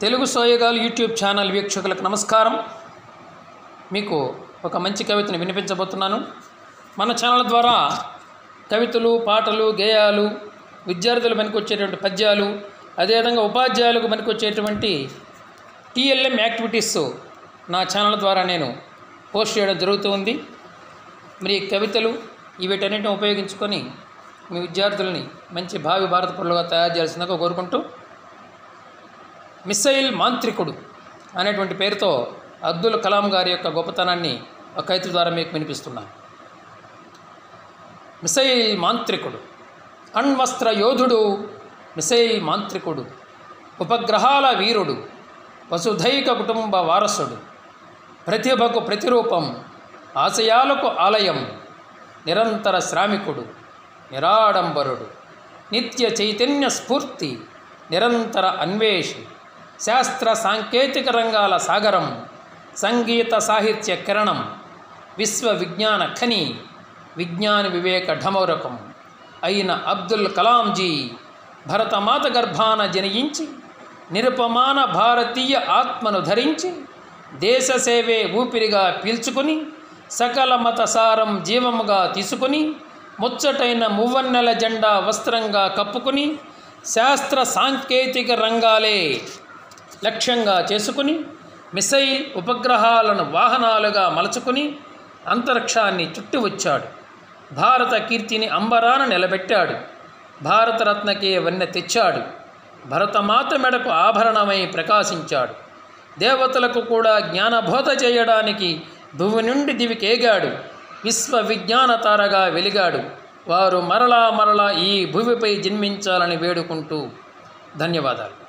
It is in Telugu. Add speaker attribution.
Speaker 1: తెలుగు సోయగాలు యూట్యూబ్ ఛానల్ వీక్షకులకు నమస్కారం. మీకు ఒక మంచి కవితను వినిపించబోతున్నాను. మన ఛానల్ ద్వారా కవితలు, పాటలు, గేయాలు, విద్యార్థులు పనికొచ్చేటువంటి పద్యాలు, అదేవిధంగా ఉపాధ్యాయులకు పనికొచ్చేటువంటి టీఎల్ఎం యాక్టివిటీస్ నా ఛానల్ ద్వారా నేను పోస్ట్ చేయడం జరుగుతుంది. మరి కవితలు వీటన్నిటిని ఉపయోగించుకొని మీ విద్యార్థులని మంచి భావి భారత పౌరులుగా తయారు చేయాల్సిందిగా కోరుకుంటూ, మిసైల్ మాంత్రికుడు అనేటువంటి పేరుతో అబ్దుల్ కలాం గారి యొక్క గొప్పతనాన్ని ఒక కవిత ద్వారా మీకు వినిపిస్తున్నాను. మిసైల్ మాంత్రికుడు, అణ్వస్త్ర యోధుడు, మిసైల్ మాంత్రికుడు, ఉపగ్రహాల వీరుడు, వసుధైక కుటుంబ వారసుడు, ప్రతిభకు ప్రతిరూపం, ఆశయాలకు ఆలయం, నిరంతర శ్రామికుడు, నిరాడంబరుడు, నిత్య చైతన్య స్ఫూర్తి, నిరంతర అన్వేషి, శాస్త్ర సాంకేతిక రంగాల సాగరం, సంగీత సాహిత్య కిరణం, విశ్వ విజ్ఞాన ఖని, విజ్ఞాన వివేక ఢమౌరకం అయిన అబ్దుల్ కలాంజీ భరతమాత గర్భాన జనించి, నిరుపమాన భారతీయ ఆత్మను ధరించి, దేశ సేవే ఊపిరిగా పీల్చుకుని, సకల మత సారం జీవముగా తీసుకుని, ముచ్చటైన మువ్వన్నెల జెండా వస్త్రంగా కప్పుకుని, శాస్త్ర సాంకేతిక రంగాలే లక్ష్యంగా చేసుకుని, మిసైల్ ఉపగ్రహాలను వాహనాలుగా మలుచుకుని అంతరిక్షాన్ని చుట్టి వచ్చాడు. భారత కీర్తిని అంబరాన నిలబెట్టాడు. భారతరత్నకే వన్నె తెచ్చాడు. భరతమాత మెడకు ఆభరణమై ప్రకాశించాడు. దేవతలకు కూడా జ్ఞానబోధ చేయడానికి భువి నుండి దివికేగాడు. విశ్వ విజ్ఞాన తారగా వెలిగాడు. వారు మరలా ఈ భువిపై జన్మించాలని వేడుకుంటూ ధన్యవాదాలు.